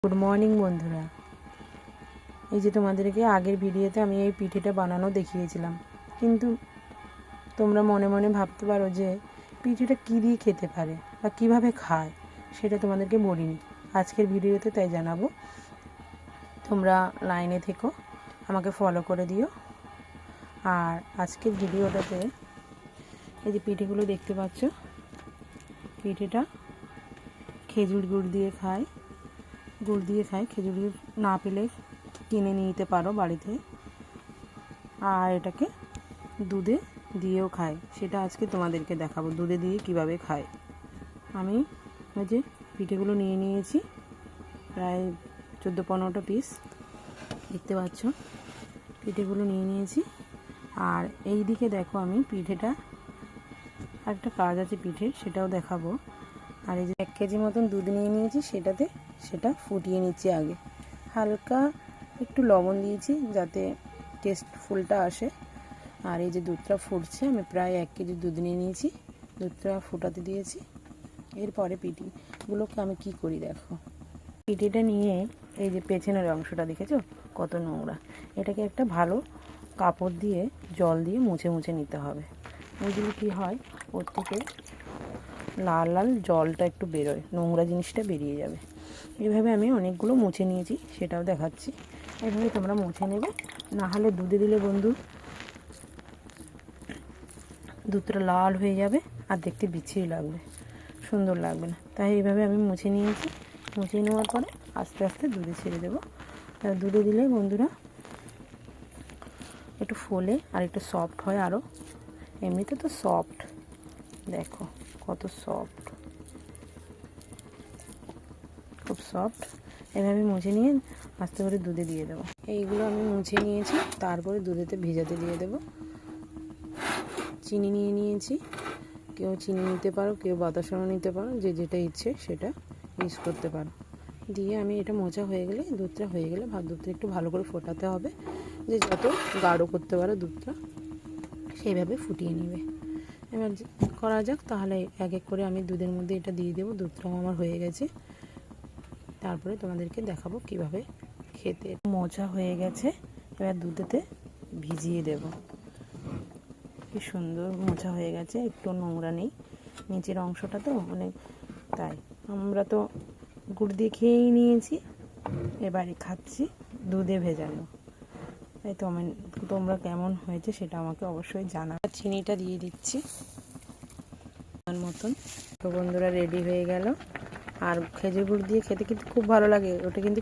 Good morning বন্ধুরা। এই যে তোমাদেরকে আগের ভিডিওতে আমি এই পিঠেটা বানানো দেখিয়েছিলাম, কিন্তু তোমরা মনে মনে ভাবতে পারো যে পিঠেটা কী দিয়ে খেতে পারে বা কিভাবে খায়, সেটা তোমাদেরকে বলিনি। আজকের ভিডিওতে তাই জানাবো। তোমরা লাইনে থেকো, আমাকে ফলো করে দিও। আর আজকের ভিডিওটাতে এই যে পিঠেগুলো দেখতে পাচ্ছ, পিঠেটা খেজুর গুড় দিয়ে খায়, খেজুর গুড় না পেলে কিনে নিতে পারো বাড়িতে। আর এটাকে দুধে দিয়েও খায়, সেটা আজকে তোমাদেরকে দেখাবো দুধে দিয়ে কিভাবে খায়। আমি ওই যে পিঠেগুলো নিয়ে নিয়েছি, প্রায় 14-15টা পিস দেখতে পাচ্ছ। পিঠেগুলো নিয়ে নিয়েছি। আর এই দিকে দেখো, আমি পিঠেটা একটা কাজ আছে পিঠের, সেটাও দেখাবো। আর এই যে 1 কেজি মতন দুধ নিয়ে নিয়েছি, সেটা ফুটিয়ে নিচ্ছি আগে। হালকা একটু লবণ দিয়েছি যাতে টেস্টফুলটা আসে। আর এই যে দুধটা ফুটছে, আমি প্রায় 1 কেজি দুধ নিয়ে নিয়েছি, দুধটা ফুটাতে দিয়েছি। এরপরে পিঠেগুলোকে আমি কি করি দেখো। পিঠেটা নিয়ে এই যে পেছনের অংশটা দেখেছো কত নোংরা, এটাকে একটা ভালো কাপড় দিয়ে জল দিয়ে মুছে নিতে হবে। ওইগুলো কী হয়, ওর থেকে লাল লাল জলটা একটু বেরোয়, নোংরা জিনিসটা বেরিয়ে যাবে। এভাবে আমি অনেকগুলো মুছে নিয়েছি, সেটাও দেখাচ্ছি। এভাবে তোমরা মুছে নেবে, না হলে দুধে দিলে বন্ধু দুধটা লাল হয়ে যাবে আর দেখতে বিচ্ছিরি লাগবে, সুন্দর লাগবে না। তাই এইভাবে আমি মুছে নিয়েছি। মুছে নেওয়ার পরে আস্তে আস্তে দুধে ছেড়ে দেবো। দুধে দিলে বন্ধুরা একটু ফোলে আর একটু সফট হয় আরও। এমনিতে তো সফট, দেখো কত সফট, খুব সফট। এভাবে মুছে নিয়ে আস্তে করে দুধে দিয়ে দেবো। এইগুলো আমি মুছে নিয়েছি, তারপরে দুধেতে ভেজাতে দিয়ে দেবো। চিনি নিয়ে নিয়েছি, কেউ চিনি নিতে পারো, কেউ বাতাসাও নিতে পারো, যে যেটা ইচ্ছে সেটা ইউজ করতে পারো। দিয়ে আমি এটা মোছা হয়ে গেলে, দুধটা হয়ে গেলে দুধটা একটু ভালো করে ফোটাতে হবে, যে যত গাঢ় করতে পারো দুধটা সেইভাবে ফুটিয়ে নেবে। এবার করা যাক, তাহলে এক এক করে আমি দুধের মধ্যে এটা দিয়ে দেবো। দুধটাও আমার হয়ে গেছে, তারপরে তোমাদেরকে দেখাবো কিভাবে খেতে। মোছা হয়ে গেছে, এবার দুধেতে ভিজিয়ে দেব। কি সুন্দর মোছা হয়ে গেছে, একটু নোংরা নেই নিচের অংশটা তো অনেক। তাই আমরা তো গুড় দিয়ে খেয়েই নিয়েছি, এবারে খাচ্ছি দুধে ভেজানো। তাই তোমরা কেমন হয়েছে সেটা আমাকে অবশ্যই জানা। চিনিটা দিয়ে দিচ্ছি মতন। তো বন্ধুরা রেডি হয়ে গেল। আর খেজুর গুড় দিয়ে খেতে কিন্তু খুব ভালো লাগে, ওটা কিন্তু